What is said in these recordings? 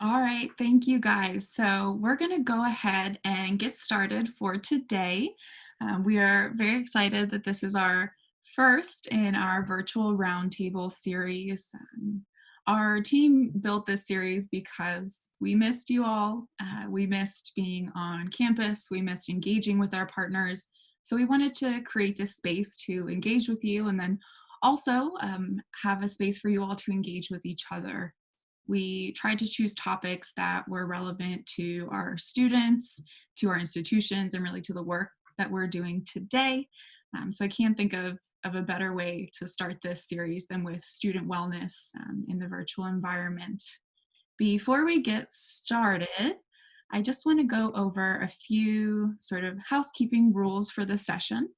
All right, thank you guys. So we're going to go ahead and get started for today. We are very excited that this is our first in our virtual roundtable series. Our team built this series because we missed you all. We missed being on campus. We missed engaging with our partners. So we wanted to create this space to engage with you and then also have a space for you all to engage with each other. We tried to choose topics that were relevant to our students, to our institutions, and really to the work that we're doing today. So I can't think of a better way to start this series than with student wellness in the virtual environment. Before we get started, I just want to go over a few sort of housekeeping rules for the session.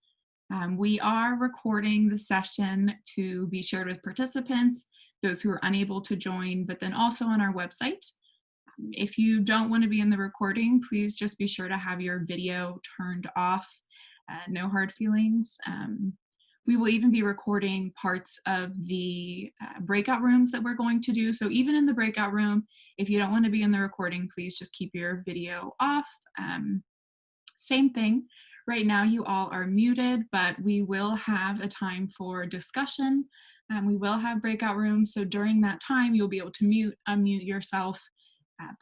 We are recording the session to be shared with participants, those who are unable to join, but then also on our website. If you don't want to be in the recording, please just be sure to have your video turned off. No hard feelings. We will even be recording parts of the breakout rooms that we're going to do. So even in the breakout room, if you don't want to be in the recording, please just keep your video off. Same thing. Right now, you all are muted, but we will have a time for discussion. We will have breakout rooms. So during that time, you'll be able to unmute yourself.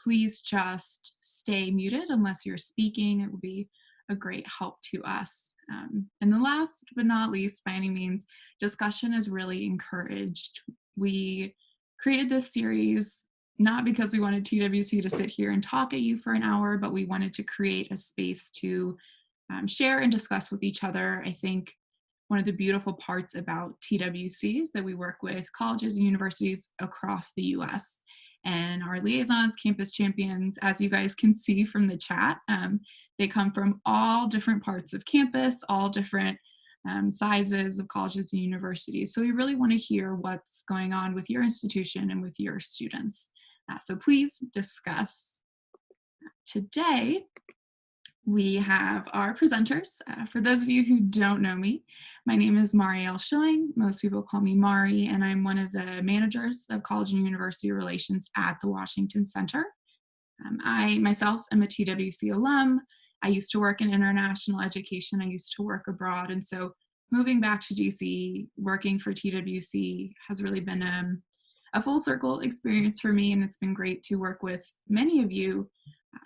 Please just stay muted unless you're speaking. It will be a great help to us. And the last but not least, by any means, discussion is really encouraged. We created this series not because we wanted TWC to sit here and talk at you for an hour, but we wanted to create a space to share and discuss with each other. I think one of the beautiful parts about TWC is that we work with colleges and universities across the US. And our liaisons, campus champions, as you guys can see from the chat, they come from all different parts of campus, all different sizes of colleges and universities. So we really want to hear what's going on with your institution and with your students. So please discuss. Today, we have our presenters. For those of you who don't know me, my name is Marielle Schilling. Most people call me Mari, and I'm one of the managers of college and university relations at the Washington Center. I myself am a TWC alum. I used to work in international education. I used to work abroad. And so moving back to DC, working for TWC has really been a full circle experience for me. And it's been great to work with many of you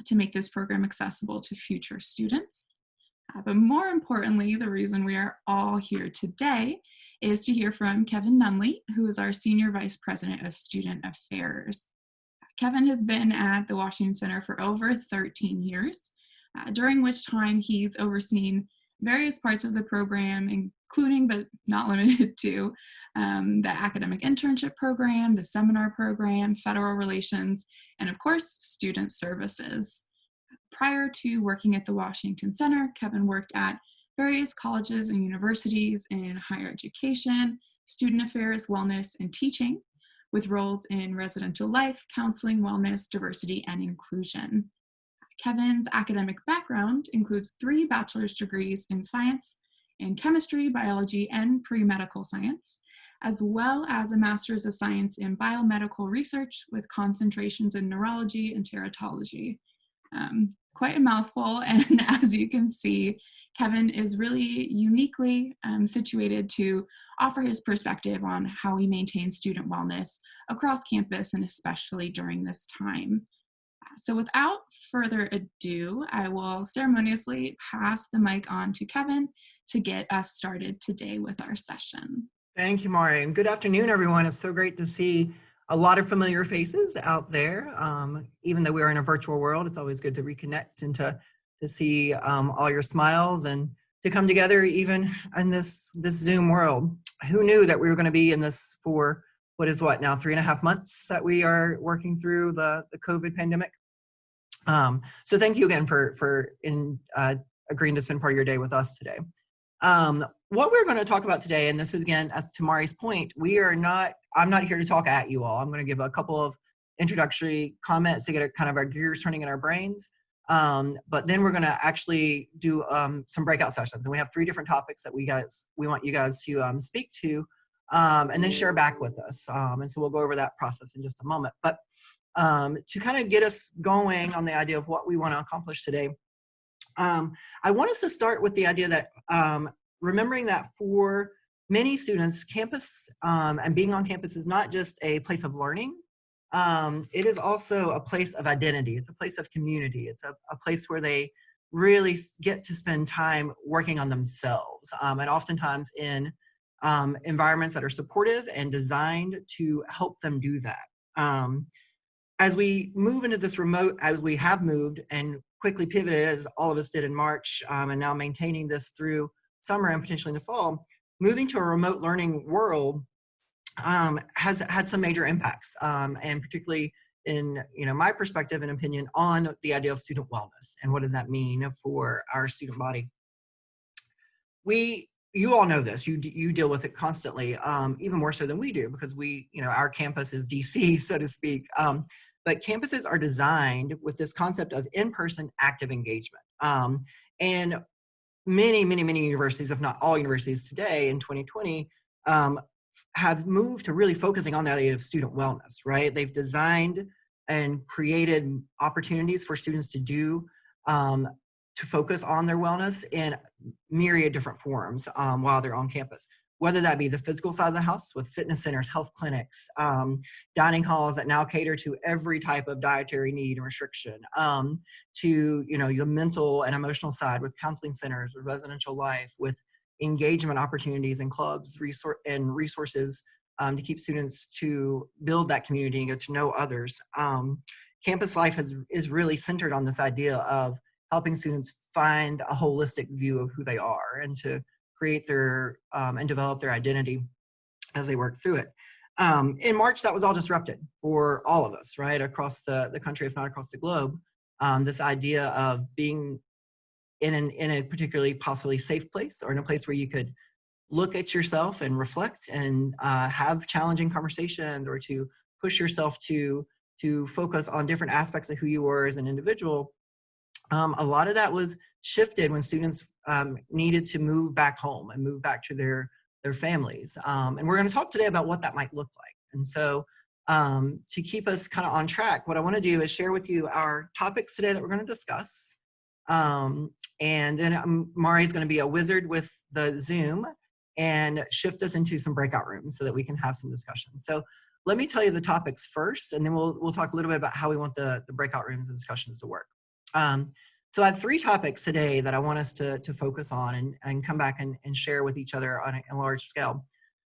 to make this program accessible to future students. But more importantly, the reason we are all here today is to hear from Kevin Nunley, who is our Senior Vice President of Student Affairs. Kevin has been at the Washington Center for over 13 years, during which time he's overseen various parts of the program, including but not limited to the academic internship program, the seminar program, federal relations, and of course, student services. Prior to working at the Washington Center, Kevin worked at various colleges and universities in higher education, student affairs, wellness, and teaching, with roles in residential life, counseling, wellness, diversity, and inclusion. Kevin's academic background includes 3 bachelor's degrees in science, in chemistry, biology, and pre-medical science, as well as a master's of science in biomedical research with concentrations in neurology and teratology. Quite a mouthful, and as you can see, Kevin is really uniquely situated to offer his perspective on how we maintain student wellness across campus and especially during this time. So without further ado, I will ceremoniously pass the mic on to Kevin to get us started today with our session. Thank you, Mari, and good afternoon, everyone. It's so great to see a lot of familiar faces out there. Even though we are in a virtual world, it's always good to reconnect and to see all your smiles and to come together even in this Zoom world. Who knew that we were going to be in this for what is now 3.5 months that we are working through the COVID pandemic. So thank you again for agreeing to spend part of your day with us today. What we're going to talk about today, and this is again, as to Mari's point, I'm not here to talk at you all. I'm going to give a couple of introductory comments to get kind of our gears turning in our brains. But then we're going to actually do some breakout sessions, and we have 3 different topics that we want you guys to speak to, and then share back with us. And so we'll go over that process in just a moment. But To kind of get us going on the idea of what we want to accomplish today, I want us to start with the idea that remembering that for many students, campus and being on campus is not just a place of learning. It is also a place of identity. It's a place of community. It's a place where they really get to spend time working on themselves, and oftentimes in environments that are supportive and designed to help them do that. As we move into this remote, as we have moved and quickly pivoted, as all of us did in March, and now maintaining this through summer and potentially in the fall, moving to a remote learning world has had some major impacts, and particularly in my perspective and opinion on the idea of student wellness and what does that mean for our student body. You all know this. You deal with it constantly, even more so than we do, because our campus is DC, so to speak. But campuses are designed with this concept of in-person active engagement. And many universities, if not all universities today in 2020, have moved to really focusing on that idea of student wellness, right? They've designed and created opportunities for students to focus on their wellness in myriad different forms while they're on campus, whether that be the physical side of the house with fitness centers, health clinics, dining halls that now cater to every type of dietary need and restriction, to the mental and emotional side with counseling centers, with residential life, with engagement opportunities and clubs, resources to keep students to build that community and get to know others. Campus life is really centered on this idea of helping students find a holistic view of who they are and to create their and develop their identity as they work through it. In March, that was all disrupted for all of us, right, across the country, if not across the globe. This idea of being in a particularly possibly safe place, or in a place where you could look at yourself and reflect and have challenging conversations, or to push yourself to focus on different aspects of who you were as an individual. A lot of that was shifted when students needed to move back home and move back to their families. And we're going to talk today about what that might look like. And so to keep us kind of on track, what I want to do is share with you our topics today that we're going to discuss. And then Mari is going to be a wizard with the Zoom and shift us into some breakout rooms so that we can have some discussion. So let me tell you the topics first, and then we'll talk a little bit about how we want the breakout rooms and discussions to work. So I have 3 topics today that I want us to focus on and come back and share with each other on a large scale.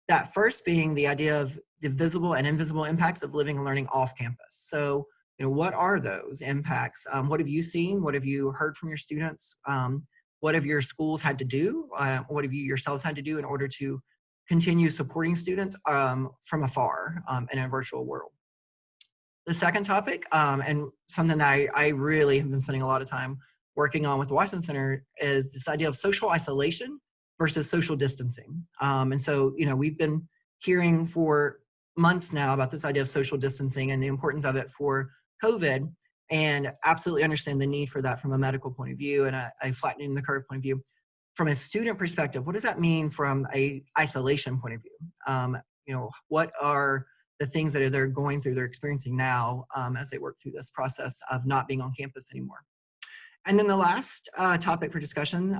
That first being the idea of the visible and invisible impacts of living and learning off campus. So, what are those impacts? What have you seen? What have you heard from your students? What have your schools had to do? What have you yourselves had to do in order to continue supporting students from afar in a virtual world? The second topic, and something that I really have been spending a lot of time working on with the Washington Center, is this idea of social isolation versus social distancing. And so, we've been hearing for months now about this idea of social distancing and the importance of it for COVID, and absolutely understand the need for that from a medical point of view and a flattening the curve point of view. From a student perspective, what does that mean from a isolation point of view? What are the things that they're going through, they're experiencing now as they work through this process of not being on campus anymore. And then the last topic for discussion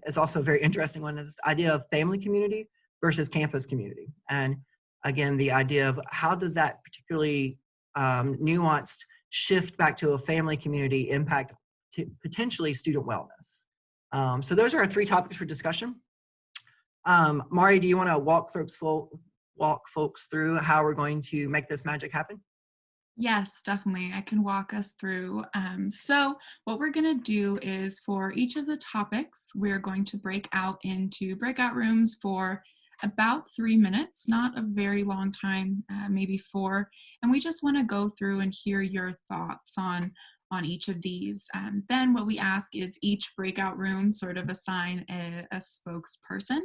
is also a very interesting one, is this idea of family community versus campus community. And again, the idea of how does that particularly nuanced shift back to a family community impact potentially student wellness. So those are our 3 topics for discussion. Mari, do you want to walk folks through how we're going to make this magic happen? Yes, definitely. I can walk us through. So what we're going to do is, for each of the topics, we're going to break out into breakout rooms for about 3 minutes, not a very long time, maybe 4. And we just want to go through and hear your thoughts on each of these. Then what we ask is each breakout room sort of assign a spokesperson,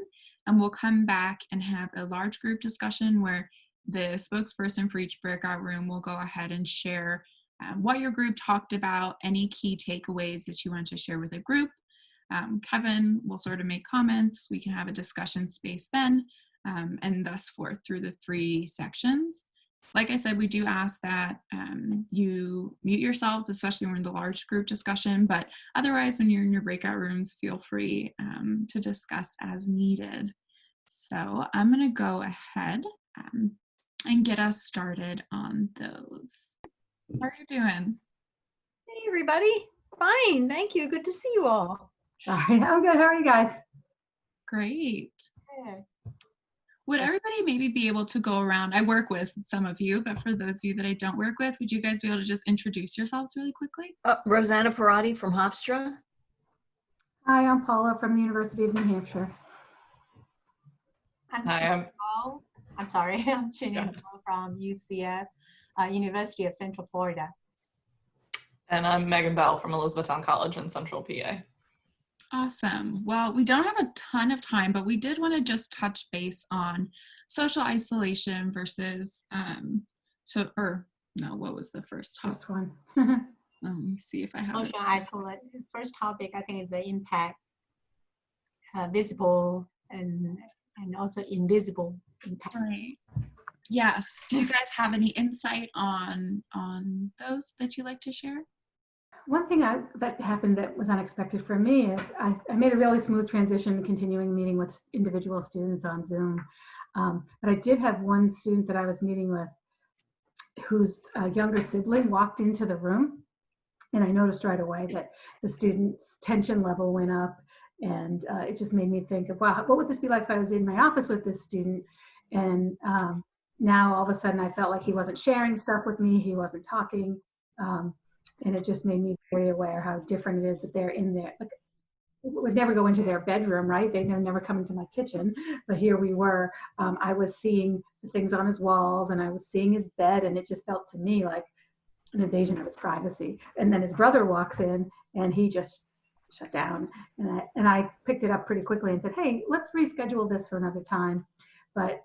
and we'll come back and have a large group discussion where the spokesperson for each breakout room will go ahead and share what your group talked about, any key takeaways that you want to share with a group. Kevin will sort of make comments. We can have a discussion space then, and thus forth through the 3 sections. Like I said, we do ask that you mute yourselves, especially when we're in the large group discussion, but otherwise, when you're in your breakout rooms, feel free to discuss as needed. So I'm going to go ahead um, and get us started on those. How are you doing? Hey, everybody. Fine. Thank you. Good to see you all. Sorry, I'm good. How are you guys? Great. Yeah. Would everybody maybe be able to go around? I work with some of you, but for those of you that I don't work with, would you guys be able to just introduce yourselves really quickly? Rosanna Parati from Hofstra. Hi, I'm Paula from the University of New Hampshire. I'm Hi, Shannon Ball. I'm sorry, I'm Shannon Ball from UCF, University of Central Florida. and I'm Megan Bell from Elizabethtown College in Central PA. Awesome. Well, we don't have a ton of time, but we did want to just touch base on social isolation versus what was the first topic? This one. Let me see if I have it. Social isolation. First topic, I think, is the impact, visible and also invisible impact. Right. Yes. Do you guys have any insight on those that you'd like to share? One thing that happened that was unexpected for me is I made a really smooth transition, continuing meeting with individual students on Zoom. But I did have one student that I was meeting with whose younger sibling walked into the room. And I noticed right away that the student's tension level went up. And it just made me think of, wow, what would this be like if I was in my office with this student? And now all of a sudden I felt like he wasn't sharing stuff with me. He wasn't talking. And it just made me very aware how different it is that they're in there. Like, would never go into their bedroom, right? They never come into my kitchen. But here we were. I was seeing the things on his walls and I was seeing his bed. And it just felt to me like an invasion of his privacy. And then his brother walks in and he just shut down. And I picked it up pretty quickly and said, hey, let's reschedule this for another time. But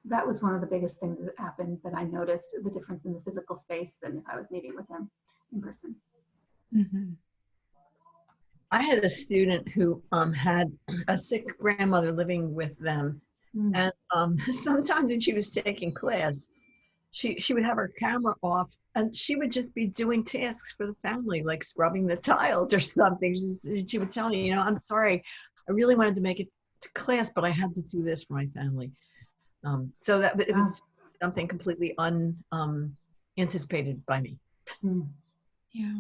that was one of the biggest things that happened, that I noticed the difference in the physical space than if I was meeting with him in person. Mm-hmm. I had a student who had a sick grandmother living with them. And sometimes when she was taking class, she would have her camera off and she would just be doing tasks for the family, like scrubbing the tiles or something. She would tell me, I'm sorry, I really wanted to make it to class, but I had to do this for my family. So that it was something completely unanticipated by me. Yeah.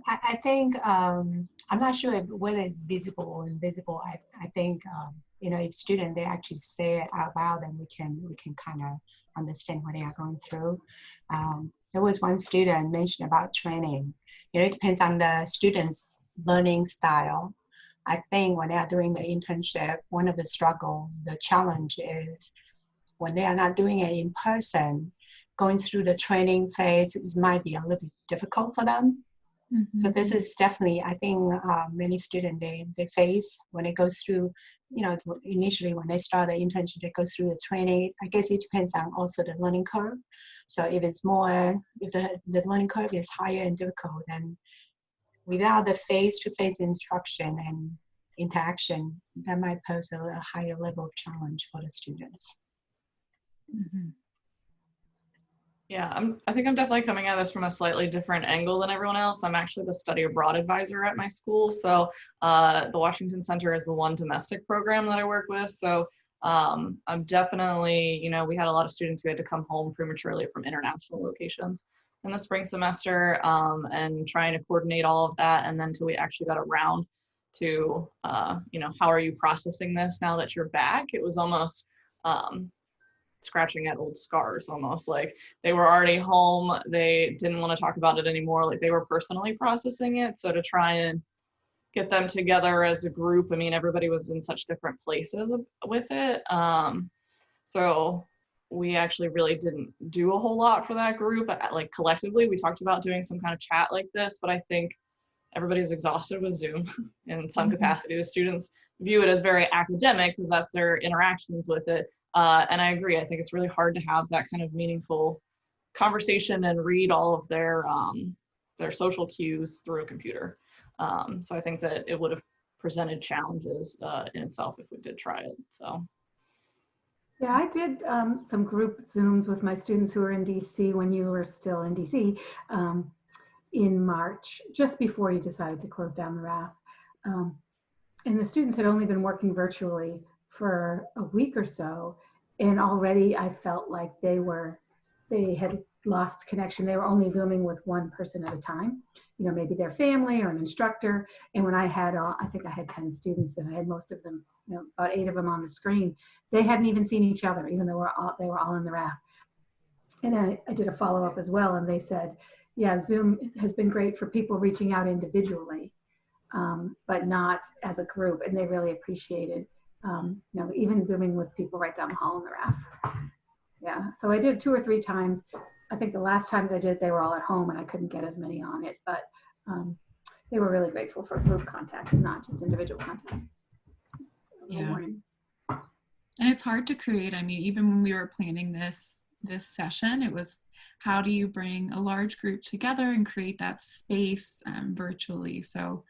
I think, I'm not sure whether it's visible or invisible. I think, if students, they actually say it out loud, then we can kind of understand what they are going through. There was one student mentioned about training. It depends on the student's learning style. I think when they are doing the internship, one of the the challenge is when they are not doing it in person, going through the training phase, it might be a little bit difficult for them. Mm-hmm. So this is definitely, I think, many students, they face when it goes through, initially when they start the internship, they go through the training. I guess it depends on also the learning curve. So if the learning curve is higher and difficult, then without the face-to-face instruction and interaction, that might pose a higher level of challenge for the students. Mm-hmm. Yeah, I think I'm definitely coming at this from a slightly different angle than everyone else. I'm actually the study abroad advisor at my school. So the Washington Center is the one domestic program that I work with. So I'm definitely, we had a lot of students who had to come home prematurely from international locations in the spring semester, and trying to coordinate all of that. And then until we actually got around to, how are you processing this now that you're back? It was almost scratching at old scars, almost like they were already home. They didn't want to talk about it anymore. Like they were personally processing it. So to try and get them together as a group, I mean, everybody was in such different places with it. So we actually really didn't do a whole lot for that group. Like collectively, we talked about doing some kind of chat like this, but I think everybody's exhausted with Zoom in some capacity. The students view it as very academic because that's their interactions with it. And I agree. I think it's really hard to have that kind of meaningful conversation and read all of their social cues through a computer. So I think that it would have presented challenges in itself if we did try it. So. Yeah, I did some group Zooms with my students who were in DC when you were still in DC in March, just before you decided to close down the RAF. Um, and the students had only been working virtually for a week or so, and already I felt like they had lost connection. They were only Zooming with one person at a time, you know, maybe their family or an instructor. And when I had I think I had 10 students, and I had most of them, you know, about 8 of them on the screen, they hadn't even seen each other, even though they were all in the RAF. And I did a follow-up as well, and they said, yeah, Zoom has been great for people reaching out individually, but not as a group. And they really appreciated, you know, even Zooming with people right down the hall in the RAF. Yeah, so I did 2 or 3 times. I think the last time that I did, they were all at home and I couldn't get as many on it, but they were really grateful for group contact, not just individual contact. Yeah. And it's hard to create. I mean, even when we were planning this session, it was, how do you bring a large group together and create that space virtually? So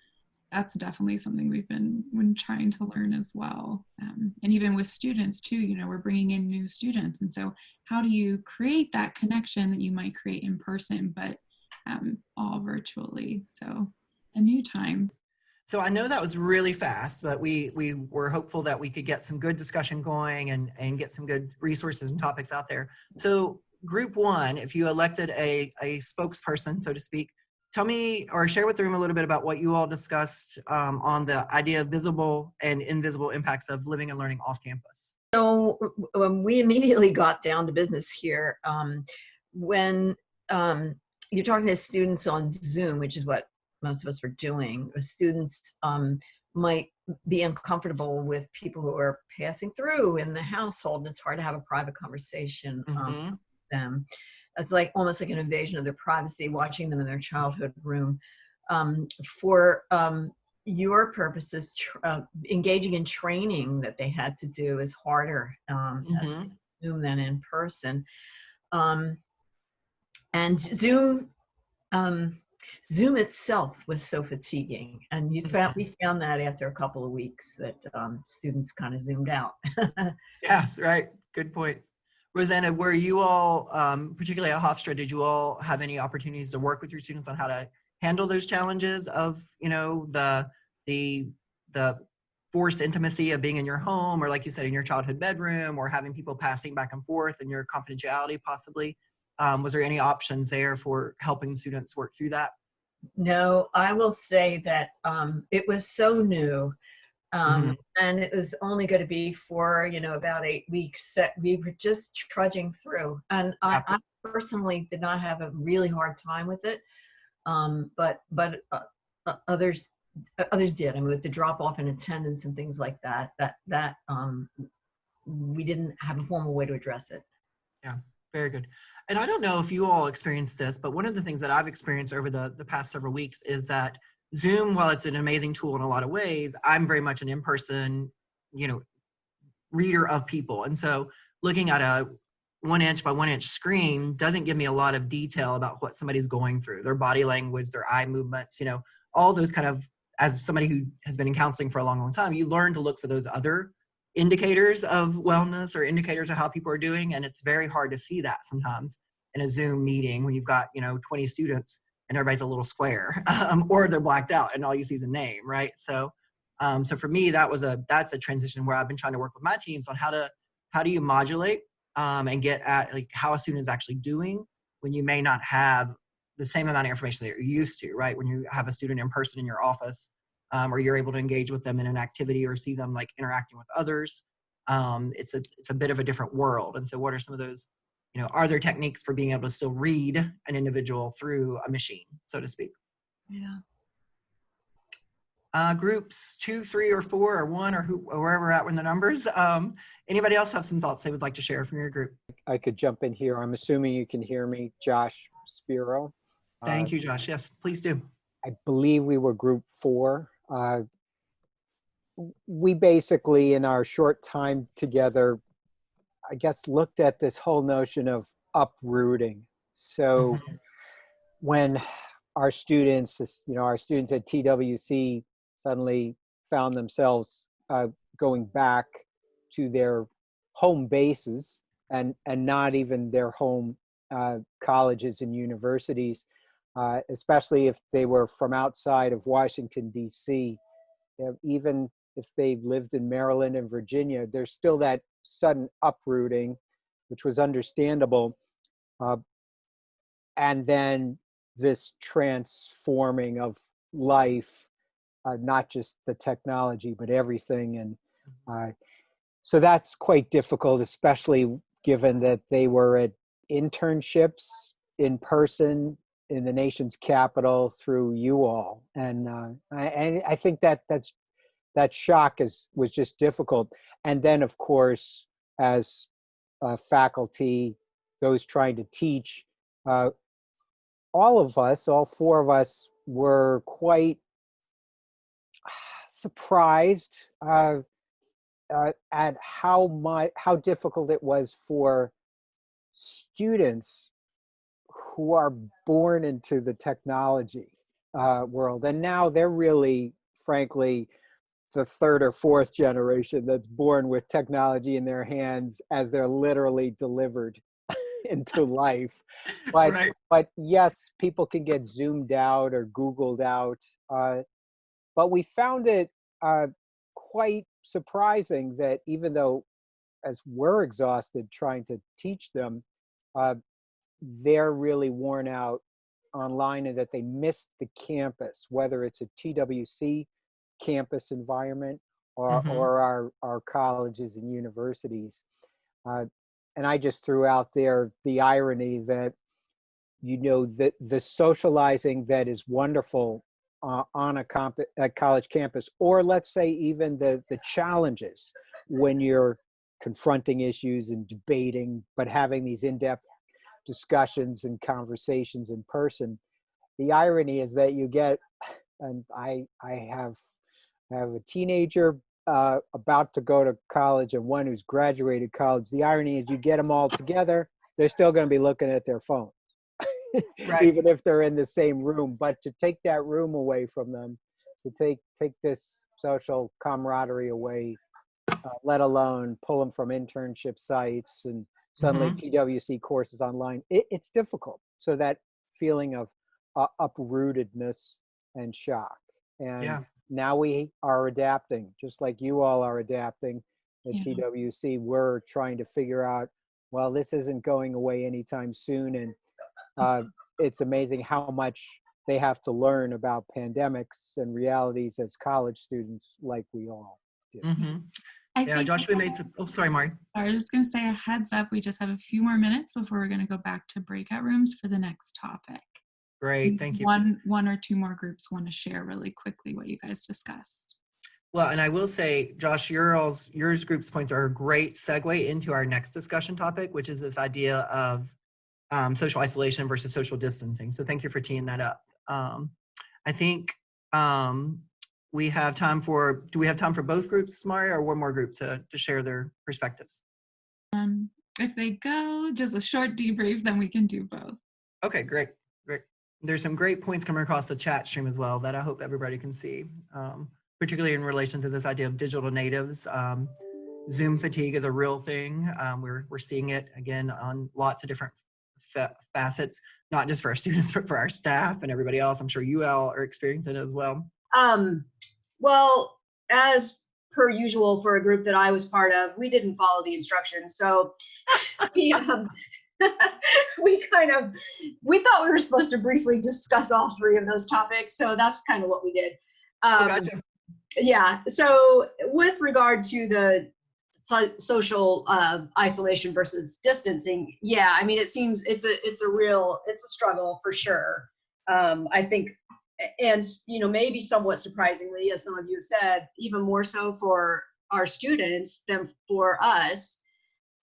that's definitely something we've been trying to learn as well. And even with students too, you know, we're bringing in new students. And so how do you create that connection that you might create in person, but all virtually? So a new time. So I know that was really fast, but we were hopeful that we could get some good discussion going and get some good resources and topics out there. So group 1, if you elected a spokesperson, so to speak, tell me or share with the room a little bit about what you all discussed on the idea of visible and invisible impacts of living and learning off campus. So we immediately got down to business here. When you're talking to students on Zoom, which is what most of us were doing, the students might be uncomfortable with people who are passing through in the household, and it's hard to have a private conversation with them. It's like almost like an invasion of their privacy, watching them in their childhood room. For your purposes, engaging in training that they had to do is harder at Zoom than in person. And Zoom itself was so fatiguing, and we found that after a couple of weeks that students kind of zoomed out. Yes, right. Good point. Rosanna, were you all, particularly at Hofstra, did you all have any opportunities to work with your students on how to handle those challenges of, you know, the forced intimacy of being in your home, or like you said, in your childhood bedroom, or having people passing back and forth, and your confidentiality possibly? Was there any options there for helping students work through that? No, I will say that it was so new. And it was only going to be for, you know, about 8 weeks that we were just trudging through. And I personally did not have a really hard time with it. But others did. I mean, with the drop off in attendance and things like that, we didn't have a formal way to address it. Yeah, very good. And I don't know if you all experienced this, but one of the things that I've experienced over the past several weeks is that Zoom, while it's an amazing tool in a lot of ways, I'm very much an in-person, you know, reader of people. And so looking at a 1 inch by 1 inch screen doesn't give me a lot of detail about what somebody's going through, their body language, their eye movements, you know, all those kind of, as somebody who has been in counseling for a long, long time, you learn to look for those other indicators of wellness or indicators of how people are doing. And it's very hard to see that sometimes in a Zoom meeting when you've got, you know, 20 students and everybody's a little square, or they're blacked out and all you see is a name, right? So, so for me, that's a transition where I've been trying to work with my teams on how do you modulate and get at like how a student is actually doing when you may not have the same amount of information that you're used to, right? When you have a student in person in your office, or you're able to engage with them in an activity or see them like interacting with others, it's a bit of a different world. And so what are some of those, you know, are there techniques for being able to still read an individual through a machine, so to speak? Yeah. Groups 2, 3, or 4, or 1, or wherever we're at with the numbers. Anybody else have some thoughts they would like to share from your group? I could jump in here. I'm assuming you can hear me, Josh Spiro. Thank you, Josh. Yes, please do. I believe we were group 4. We basically, in our short time together, I guess, looked at this whole notion of uprooting. So when our students at TWC suddenly found themselves going back to their home bases and not even their home colleges and universities, especially if they were from outside of Washington, D.C. Even if they lived in Maryland and Virginia, there's still that sudden uprooting, which was understandable. And then this transforming of life, not just the technology, but everything. And so that's quite difficult, especially given that they were at internships in person in the nation's capital through you all. And I think that shock was just difficult. And then, of course, as faculty, those trying to teach, all of us, all four of us, were quite surprised at how difficult it was for students who are born into the technology world. And now they're really, frankly, the third or fourth generation that's born with technology in their hands as they're literally delivered into life. But Right. but yes, people can get zoomed out or Googled out. But we found it quite surprising that even though, as we're exhausted trying to teach them, they're really worn out online and that they missed the campus, whether it's a TWC campus environment or our colleges and universities. And I just threw out there the irony that, the socializing that is wonderful on a college campus, or let's say even the challenges when you're confronting issues and debating, but having these in-depth discussions and conversations in person. The irony is that you get, and I have a teenager about to go to college and one who's graduated college. The irony is you get them all together, they're still going to be looking at their phone, Right. even if they're in the same room. But to take that room away from them, to take this social camaraderie away, let alone pull them from internship sites and suddenly PwC courses online, it's difficult. So that feeling of uprootedness and shock. And Yeah. now we are adapting, just like you all are adapting at Yeah. TWC. We're trying to figure out, well, this isn't going away anytime soon. And it's amazing how much they have to learn about pandemics and realities as college students, like we all do. I Yeah, think, Josh, we made some, oh, sorry, Mari. I was just going to say a heads up. We just have a few more minutes before we're going to go back to breakout rooms for the next topic. Great, thank you. One or two more groups want to share really quickly what you guys discussed. Well, and I will say, Josh, yours group's points are a great segue into our next discussion topic, which is this idea of social isolation versus social distancing. So thank you for teeing that up. I think we have time for, do we have time for both groups, Mari, or one more group to share their perspectives? If they go just a short debrief, then we can do both. Okay, great. There's some great points coming across the chat stream as well that I hope everybody can see, particularly in relation to this idea of digital natives. Zoom fatigue is a real thing. We're seeing it again on lots of different facets, not just for our students, but for our staff and everybody else. I'm sure you all are experiencing it as well. Well, as per usual for a group that I was part of, we didn't follow the instructions. So we thought we were supposed to briefly discuss all three of those topics. So that's kind of what we did. Gotcha. Yeah. So with regard to the social isolation versus distancing, yeah, I mean, it seems it's a struggle for sure. I think, and maybe somewhat surprisingly, as some of you have said, even more so for our students than for us.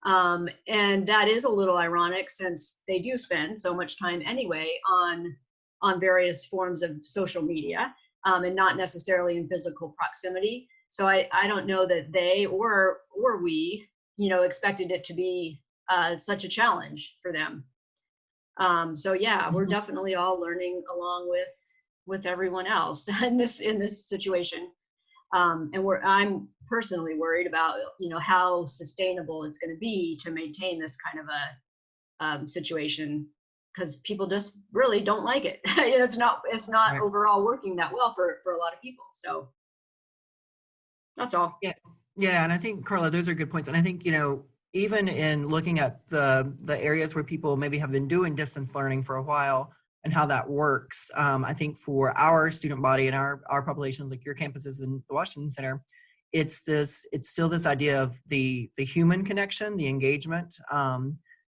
And that is a little ironic since they do spend so much time anyway on various forms of social media, and not necessarily in physical proximity. So I don't know that they or we, expected it to be such a challenge for them. So yeah, we're definitely all learning along with everyone else in this situation. And I'm personally worried about, how sustainable it's going to be to maintain this kind of a situation, because people just really don't like it. It's not Right. overall working that well for a lot of people. So that's all. Yeah, yeah, and I think Carla, those are good points. And I think, even in looking at the areas where people maybe have been doing distance learning for a while and how that works, I think for our student body and our populations, like your campuses in the Washington Center, it's still this idea of the human connection, the engagement,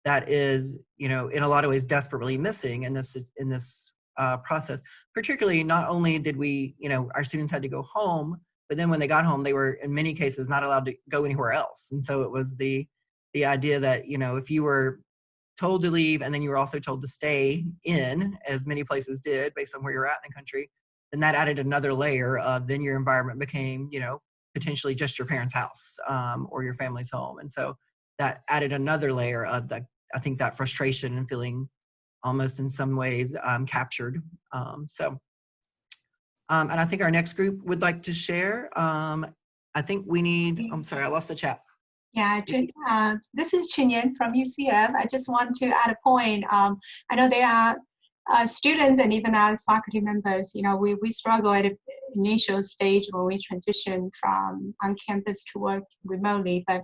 that is, in a lot of ways desperately missing in this process. Particularly, not only did we, our students had to go home, but then when they got home, they were in many cases not allowed to go anywhere else. And so it was the idea that, if you were told to leave and then you were also told to stay in, as many places did based on where you're at in the country, then that added another layer of then your environment became, potentially just your parents' house, or your family's home. And so that added another layer of I think that frustration and feeling almost in some ways captured. And I think our next group would like to share. I think we need, I'm sorry, I lost the chat. Yeah, this is Chinyan from UCF. I just want to add a point. I know there are students and even as faculty members, we struggle at an initial stage when we transition from on campus to work remotely. But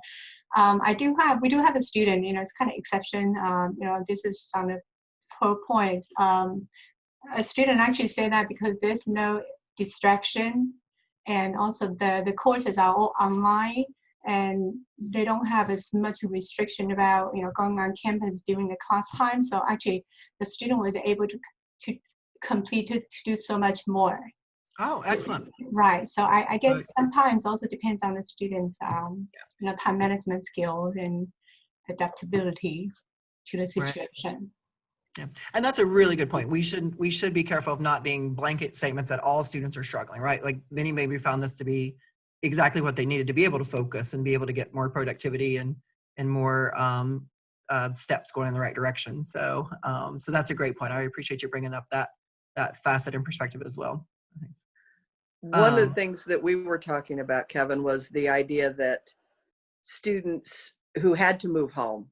we do have a student, it's kind of exception. This is on a per point. A student actually said that because there's no distraction, and also the courses are all online, and they don't have as much restriction about going on campus during the class time. So actually, the student was able to complete to do so much more. Oh, excellent. Right. So I guess sometimes also depends on the students' time management skills and adaptability to the situation. Yeah, and that's a really good point. We should be careful of not being blanket statements that all students are struggling, right? Like many maybe found this to be exactly what they needed to be able to focus and be able to get more productivity and more steps going in the right direction. So so that's a great point. I appreciate you bringing up that facet and perspective as well. Thanks. One of the things that we were talking about, Kevin, was the idea that students who had to move home,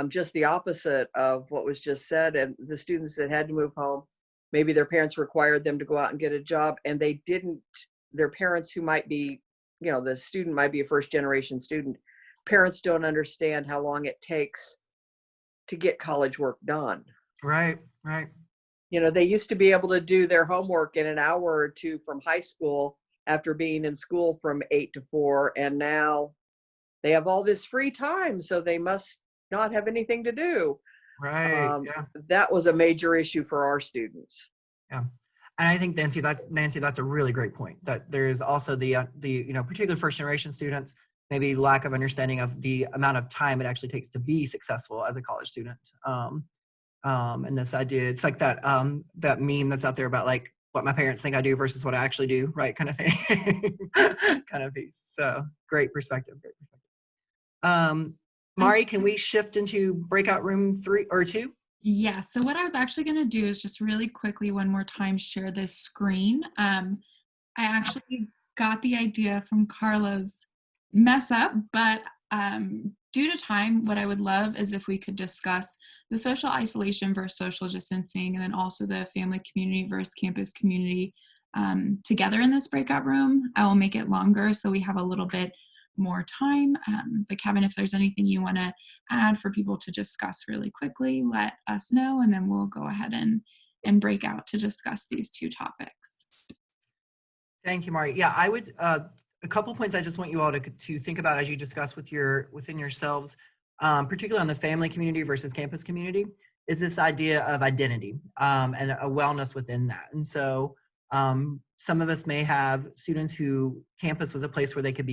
just the opposite of what was just said, and the students that had to move home, maybe their parents required them to go out and get a job, and they didn't. Their parents, who might be, the student might be a first generation student, parents don't understand how long it takes to get college work done. Right. They used to be able to do their homework in an hour or two from high school after being in school from 8 to 4, and now they have all this free time, so they must not have anything to do. Right. Yeah. That was a major issue for our students. Yeah. And I think Nancy, that's a really great point, that there's also the particular first generation students, maybe lack of understanding of the amount of time it actually takes to be successful as a college student. And this idea, it's like that meme that's out there about like what my parents think I do versus what I actually do, right? Kind of thing. Kind of piece. So great perspective. Mari, can we shift into breakout room 3 or 2? Yeah, so what I was actually going to do is just really quickly one more time share this screen. I actually got the idea from Carla's mess up, but due to time, what I would love is if we could discuss the social isolation versus social distancing, and then also the family community versus campus community together in this breakout room. I will make it longer so we have a little bit more time. But Kevin, if there's anything you want to add for people to discuss really quickly, let us know, and then we'll go ahead and break out to discuss these 2 topics. Thank you, Mari. Yeah, I would, a couple points I just want you all to think about as you discuss within yourselves, particularly on the family community versus campus community, is this idea of identity and a wellness within that. And so some of us may have students who campus was a place where they could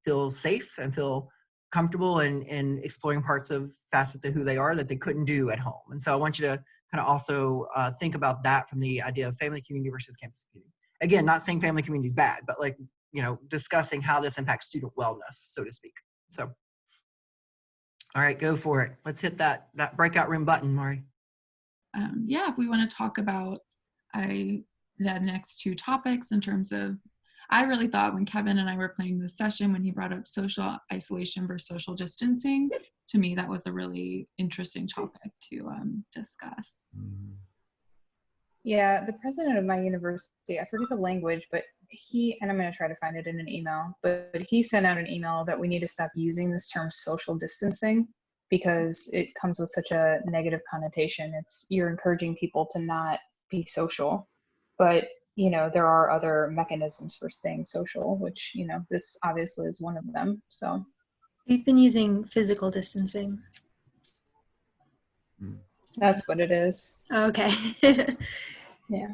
feel safe and feel comfortable in exploring parts of facets of who they are that they couldn't do at home. And so I want you to kind of also think about that from the idea of family community versus campus community. Again, not saying family community is bad, but like, discussing how this impacts student wellness, so to speak. So, all right, go for it. Let's hit that breakout room button, Mari. Yeah, if we want to talk about the next 2 topics in terms of I really thought when Kevin and I were planning this session, when he brought up social isolation versus social distancing, to me, that was a really interesting topic to discuss. Yeah, the president of my university, I forget the language, but and I'm going to try to find it in an email, but he sent out an email that we need to stop using this term social distancing because it comes with such a negative connotation. You're encouraging people to not be social, but there are other mechanisms for staying social, which, this obviously is one of them. So we've been using physical distancing. That's what it is. Okay. Yeah.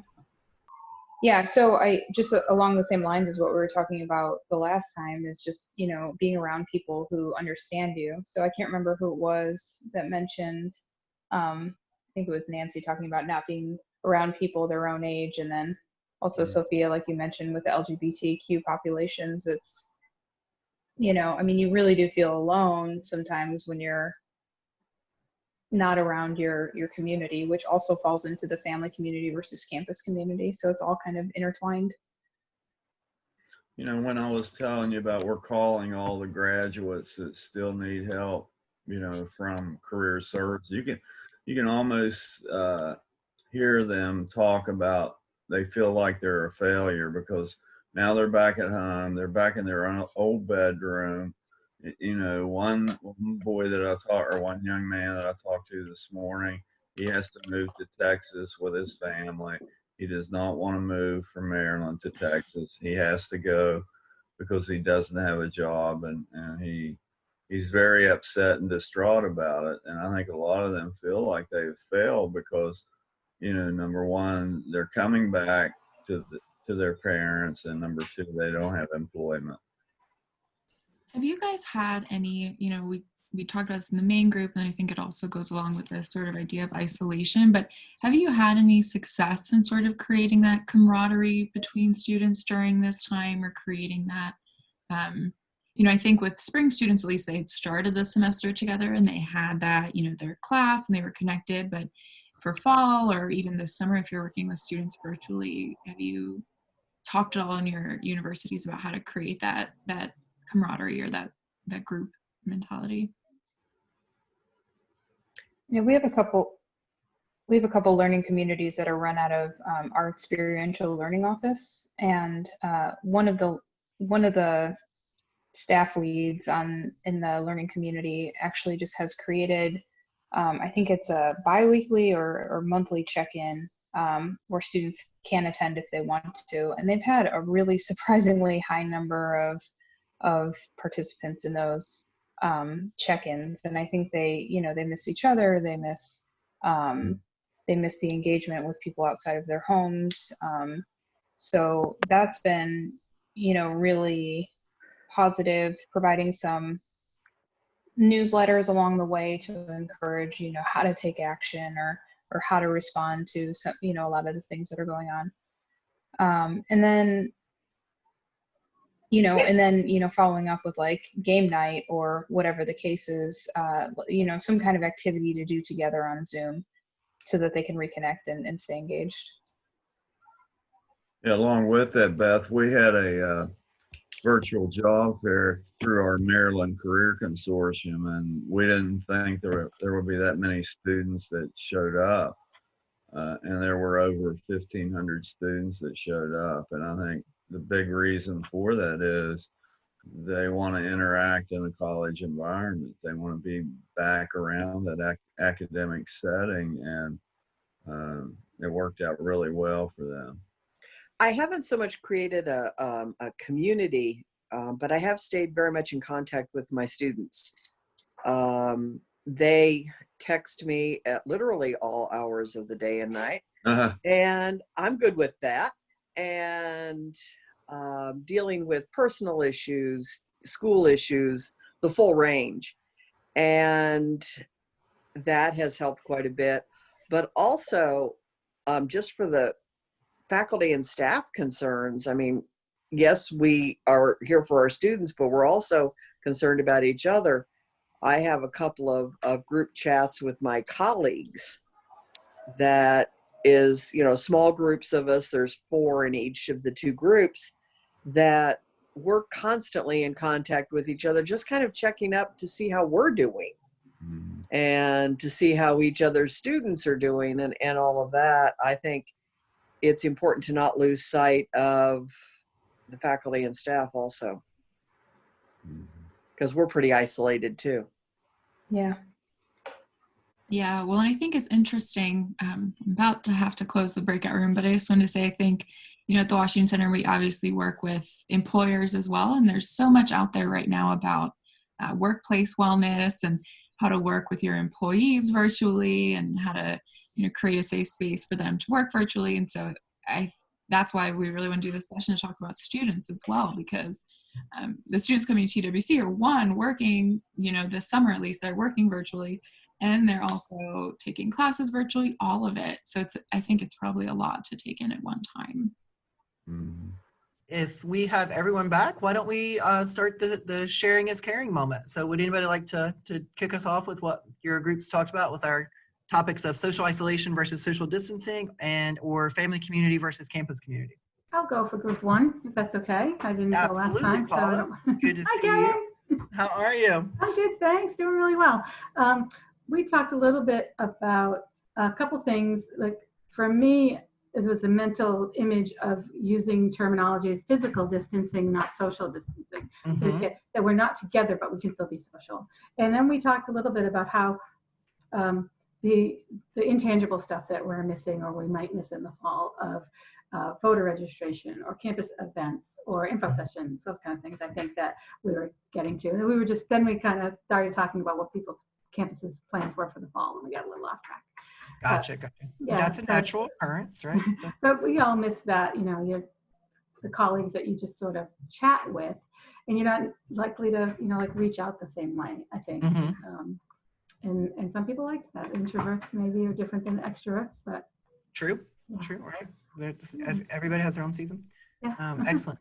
Yeah, so I just along the same lines as what we were talking about the last time is just, being around people who understand you. So I can't remember who it was that mentioned, I think it was Nancy talking about not being around people their own age. And then also Sophia, like you mentioned with the LGBTQ populations, it's, I mean, you really do feel alone sometimes when you're not around your community, which also falls into the family community versus campus community. So it's all kind of intertwined. When I was telling you about we're calling all the graduates that still need help, from career service, you can almost hear them talk about they feel like they're a failure because now they're back at home, they're back in their own old bedroom. One boy that I talked, or one young man that I talked to this morning, he has to move to Texas with his family. He does not want to move from Maryland to Texas. He has to go because he doesn't have a job, and he's very upset and distraught about it. And I think a lot of them feel like they've failed because, number one, they're coming back to their parents, and number two, they don't have employment. Have you guys had any, we talked about this in the main group, and I think it also goes along with this sort of idea of isolation, but have you had any success in sort of creating that camaraderie between students during this time, or creating that, I think with spring students, at least they had started the semester together and they had that, their class and they were connected, but for fall or even this summer, if you're working with students virtually, have you talked at all in your universities about how to create that camaraderie or that group mentality? We have a couple learning communities that are run out of our experiential learning office, and one of the staff leads in the learning community actually just has created, I think it's a bi-weekly or monthly check-in where students can attend if they want to, and they've had a really surprisingly high number of participants in those check-ins. And I think they miss each other. They miss the engagement with people outside of their homes. So that's been, really positive, providing some newsletters along the way to encourage, how to take action or how to respond to some, a lot of the things that are going on. And then following up with like game night or whatever the case is, some kind of activity to do together on Zoom so that they can reconnect and stay engaged. Yeah, along with that, Beth, we had a virtual job fair through our Maryland Career Consortium, and we didn't think there would be that many students that showed up. And there were over 1,500 students that showed up. And I think the big reason for that is they want to interact in a college environment. They want to be back around that academic setting, and it worked out really well for them. I haven't so much created a community, but I have stayed very much in contact with my students. They text me at literally all hours of the day and night, and I'm good with that. And dealing with personal issues, school issues, the full range. And that has helped quite a bit. But also, just for the faculty and staff concerns, I mean, yes, we are here for our students, but we're also concerned about each other. I have a couple of group chats with my colleagues that is, small groups of us. There's 4 in each of the 2 groups that we're constantly in contact with each other, just kind of checking up to see how we're doing and to see how each other's students are doing and all of that. I think it's important to not lose sight of the faculty and staff also, because we're pretty isolated too. Yeah. Yeah, well, and I think it's interesting. I'm about to have to close the breakout room, but I just wanted to say, I think, at the Washington Center, we obviously work with employers as well. And there's so much out there right now about workplace wellness and how to work with your employees virtually and how to, create a safe space for them to work virtually. And so that's why we really want to do this session to talk about students as well, because the students coming to TWC are working, this summer at least, they're working virtually. And they're also taking classes virtually, all of it. So I think it's probably a lot to take in at one time. If we have everyone back, why don't we start the sharing is caring moment? So would anybody like to kick us off with what your groups talked about with our topics of social isolation versus social distancing or family community versus campus community? I'll go for group one, if that's okay. I didn't go last time, so I don't. Good to Hi, see Kevin. you. How are you? I'm good, thanks. Doing really well. We talked a little bit about a couple things. Like for me, it was the mental image of using terminology of physical distancing, not social distancing. That we're not together, but we can still be social. And then we talked a little bit about how the intangible stuff that we're missing or we might miss in the fall of voter registration or campus events or info sessions, those kind of things I think that we were getting to. And then we kind of started talking about what people's campuses plans were for the fall, and we got a little off track. Gotcha. Yeah, that's a natural occurrence, right? So. But we all miss that, the colleagues that you just sort of chat with, and you're not likely to, reach out the same way, I think. And some people liked that. Introverts maybe are different than extroverts, but. True, right? Everybody has their own season. Yeah. Excellent.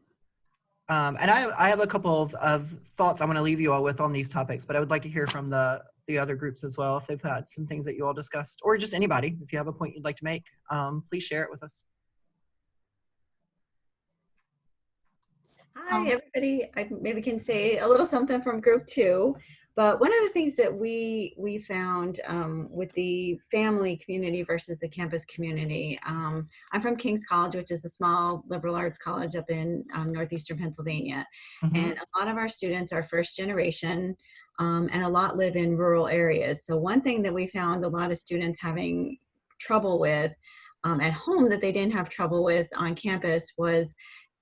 And I have a couple of thoughts I want to leave you all with on these topics, but I would like to hear from the other groups as well, if they've had some things that you all discussed, or just anybody, if you have a point you'd like to make, please share it with us. Hi, everybody. I maybe can say a little something from group 2. But one of the things that we found with the family community versus the campus community, I'm from King's College, which is a small liberal arts college up in northeastern Pennsylvania. And a lot of our students are first generation, and a lot live in rural areas. So one thing that we found a lot of students having trouble with at home that they didn't have trouble with on campus was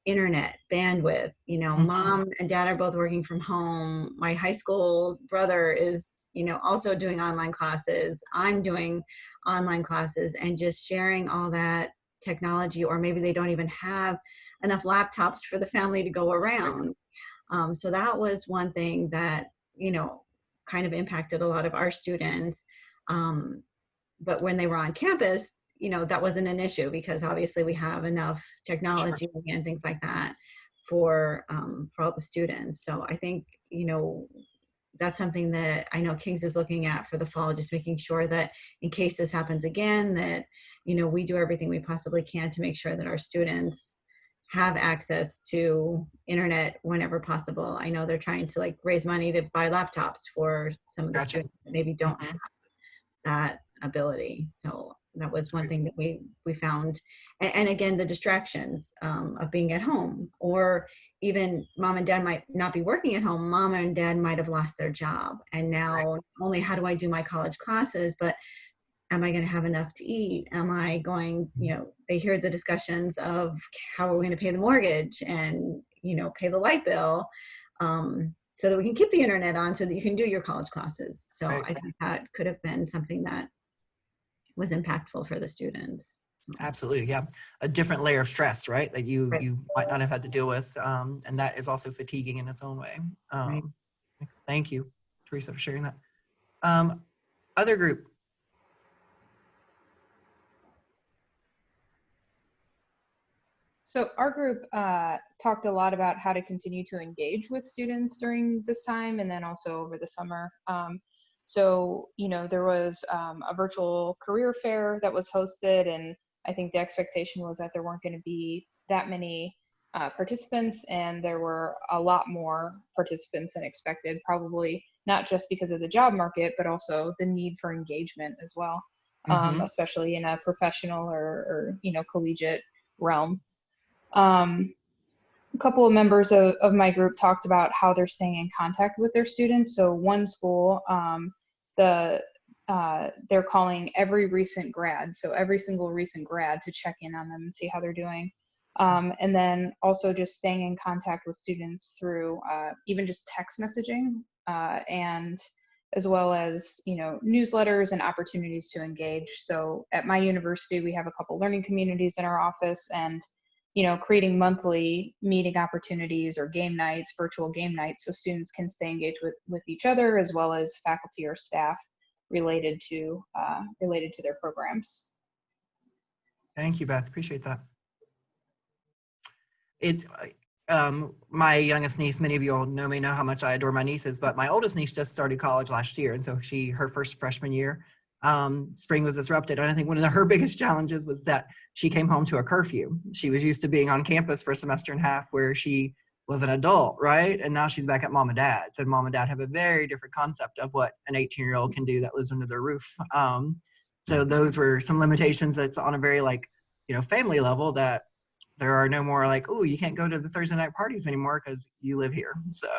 internet bandwidth. Mom and dad are both working from home. My high school brother is also doing online classes. I'm doing online classes, and just sharing all that technology, or maybe they don't even have enough laptops for the family to go around. So that was one thing that kind of impacted a lot of our students. But when they were on campus, that wasn't an issue, because obviously we have enough technology and things like that for all the students. So I think, that's something that I know King's is looking at for the fall, just making sure that in case this happens again, that, we do everything we possibly can to make sure that our students have access to internet whenever possible. I know they're trying to raise money to buy laptops for some of the students that maybe don't have that ability. So that was one thing that we found. And again, the distractions of being at home, or even mom and dad might not be working at home. Mom and dad might have lost their job. And now not only how do I do my college classes, but am I going to have enough to eat? Am I going, they hear the discussions of how are we going to pay the mortgage and, pay the light bill, so that we can keep the internet on so that you can do your college classes. So I think that could have been something that was impactful for the students. Absolutely, yeah. A different layer of stress, right? That you might not have had to deal with, and that is also fatiguing in its own way. Thank you, Teresa, for sharing that. Other group. So our group talked a lot about how to continue to engage with students during this time, and then also over the summer. So, there was a virtual career fair that was hosted, and I think the expectation was that there weren't going to be that many participants, and there were a lot more participants than expected, probably not just because of the job market, but also the need for engagement as well, especially in a professional or collegiate realm. A couple of members of my group talked about how they're staying in contact with their students. So one school, they're calling every recent grad, so every single recent grad, to check in on them and see how they're doing. And then also just staying in contact with students through even just text messaging, and as well as, newsletters and opportunities to engage. So at my university, we have a couple learning communities in our office, and creating monthly meeting opportunities or game nights, virtual game nights, so students can stay engaged with each other, as well as faculty or staff related to their programs. Thank you, Beth. Appreciate that. It's my youngest niece, many of you all know how much I adore my nieces, but my oldest niece just started college last year. And so her first freshman year, spring was disrupted. And I think one of her biggest challenges was that she came home to a curfew. She was used to being on campus for a semester and a half where she was an adult, right? And now she's back at mom and dad's, and mom and dad have a very different concept of what an 18-year-old can do that lives under their roof. So those were some limitations that's on a very family level, that there are no more oh, you can't go to the Thursday night parties anymore because you live here. So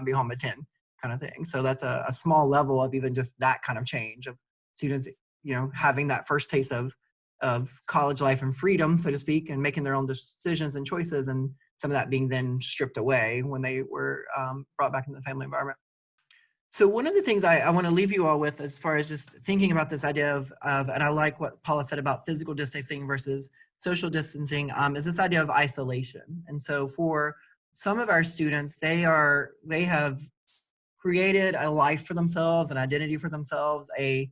be home at 10 kind of thing. So that's a small level of even just that kind of change of students, having that first taste of college life and freedom, so to speak, and making their own decisions and choices, and some of that being then stripped away when they were brought back into the family environment. So one of the things I want to leave you all with, as far as just thinking about this idea of and I like what Paula said about physical distancing versus social distancing, is this idea of isolation. And so for some of our students, they have created a life for themselves, an identity for themselves, a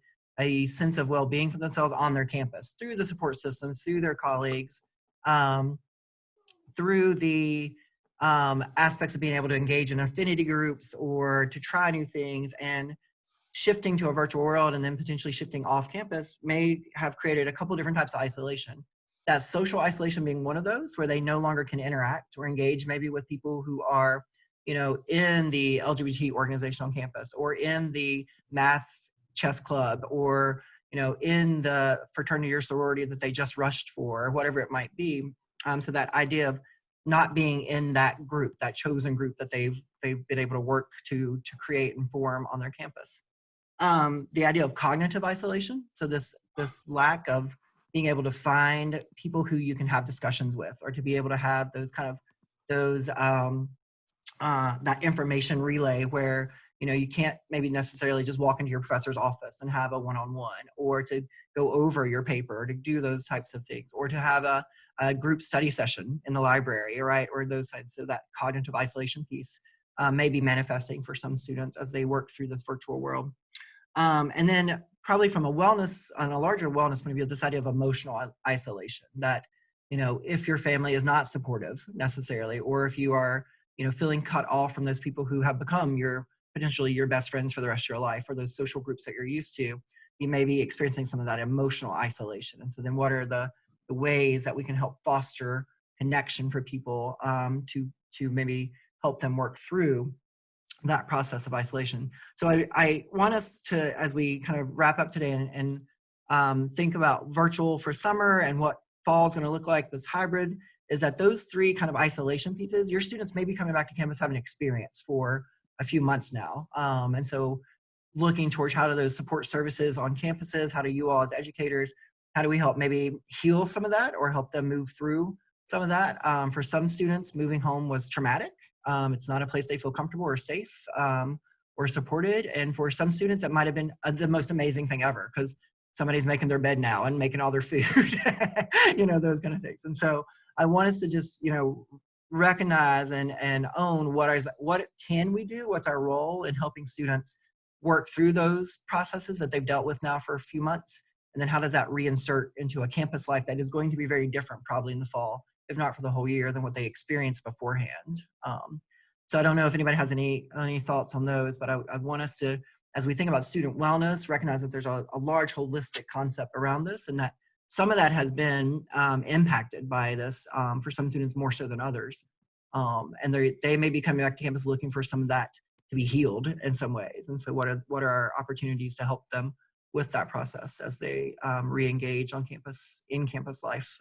sense of well-being for themselves on their campus through the support systems, through their colleagues, through the aspects of being able to engage in affinity groups or to try new things. And shifting to a virtual world and then potentially shifting off campus may have created a couple different types of isolation. That social isolation being one of those, where they no longer can interact or engage maybe with people who are, in the LGBT organization on campus, or in the math chess club, or, in the fraternity or sorority that they just rushed for, or whatever it might be. So that idea of not being in that group, that chosen group that they've been able to work to create and form on their campus. The idea of cognitive isolation. So this lack of being able to find people who you can have discussions with, or to be able to have that information relay where, you can't maybe necessarily just walk into your professor's office and have a one-on-one, or to go over your paper, or to do those types of things, or to have a group study session in the library, right? Or those sides. So that cognitive isolation piece may be manifesting for some students as they work through this virtual world. And then probably from a larger wellness point of view, this idea of emotional isolation, that, if your family is not supportive necessarily, or if you are, feeling cut off from those people who have become potentially your best friends for the rest of your life, or those social groups that you're used to, you may be experiencing some of that emotional isolation. And so then what are the ways that we can help foster connection for people to maybe help them work through that process of isolation. So I want us to, as we kind of wrap up today and think about virtual for summer and what fall is going to look like, this hybrid, is that those three kind of isolation pieces, your students may be coming back to campus having experience for a few months now. And so looking towards how do those support services on campuses, how do you all as educators, how do we help maybe heal some of that or help them move through some of that? For some students, moving home was traumatic. It's not a place they feel comfortable or safe or supported. And for some students, it might have been the most amazing thing ever, because somebody's making their bed now and making all their food, those kind of things. And so I want us to just, recognize and own what can we do? What's our role in helping students work through those processes that they've dealt with now for a few months? And then how does that reinsert into a campus life that is going to be very different probably in the fall, if not for the whole year, than what they experienced beforehand. So I don't know if anybody has any thoughts on those, but I want us to, as we think about student wellness, recognize that there's a large holistic concept around this, and that some of that has been impacted by this, for some students more so than others. And they may be coming back to campus looking for some of that to be healed in some ways. And so what are our opportunities to help them with that process as they re-engage on campus, in campus life?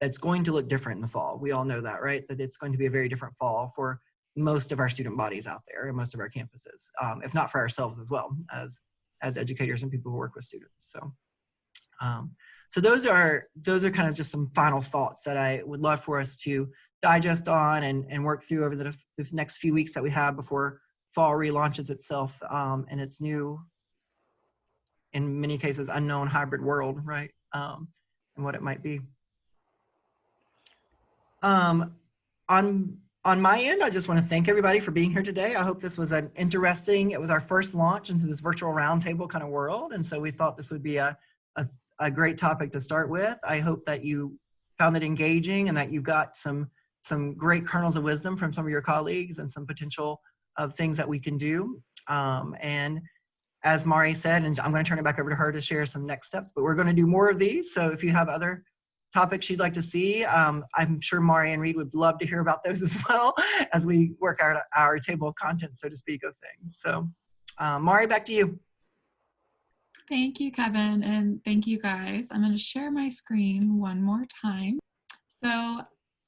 That's going to look different in the fall. We all know that, right? That it's going to be a very different fall for most of our student bodies out there and most of our campuses, if not for ourselves as well as educators and people who work with students. So those are kind of just some final thoughts that I would love for us to digest on and work through over the next few weeks that we have before fall relaunches itself in its new, in many cases, unknown hybrid world, right? And what it might be. On my end, I just want to thank everybody for being here today. I hope this was it was our first launch into this virtual roundtable kind of world. And so we thought this would be a great topic to start with. I hope that you found it engaging and that you got some great kernels of wisdom from some of your colleagues and some potential of things that we can do. And as Mari said, and I'm going to turn it back over to her to share some next steps, but we're going to do more of these. So if you have other topics you'd like to see, I'm sure Mari and Reed would love to hear about those as well as we work out our table of contents, so to speak, of things. So Mari, back to you. Thank you, Kevin, and thank you guys. I'm going to share my screen one more time. So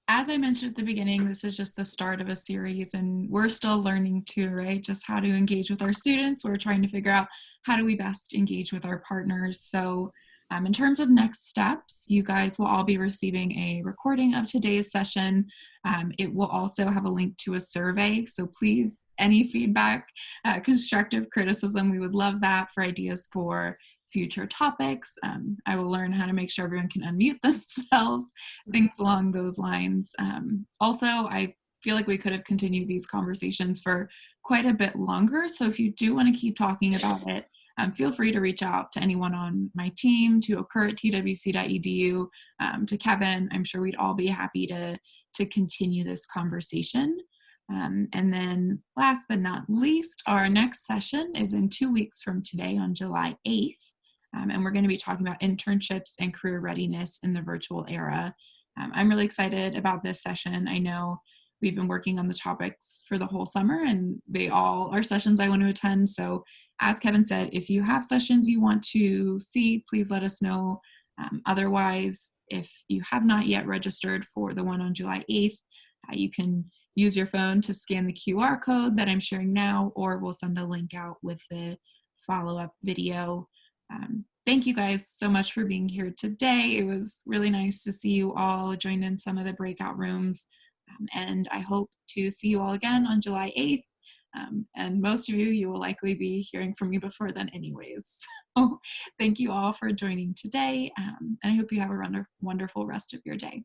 as I mentioned at the beginning, this is just the start of a series and we're still learning too, right? Just how to engage with our students. We're trying to figure out how do we best engage with our partners. So in terms of next steps, you guys will all be receiving a recording of today's session. It will also have a link to a survey. So please, any feedback, constructive criticism, we would love that for ideas for future topics. I will learn how to make sure everyone can unmute themselves, things along those lines. Also, I feel like we could have continued these conversations for quite a bit longer. So if you do want to keep talking about it, feel free to reach out to anyone on my team, to occur@twc.edu, to Kevin. I'm sure we'd all be happy to continue this conversation. And then last but not least, our next session is in 2 weeks from today on July 8th. And we're going to be talking about internships and career readiness in the virtual era. I'm really excited about this session. I know we've been working on the topics for the whole summer and they all are sessions I want to attend. So as Kevin said, if you have sessions you want to see, please let us know. Otherwise, if you have not yet registered for the one on July 8th, you can use your phone to scan the QR code that I'm sharing now, or we'll send a link out with the follow-up video. Thank you guys so much for being here today. It was really nice to see you all join in some of the breakout rooms. And I hope to see you all again on July 8th. And most of you will likely be hearing from me before then anyways. So thank you all for joining today. And I hope you have a wonderful rest of your day.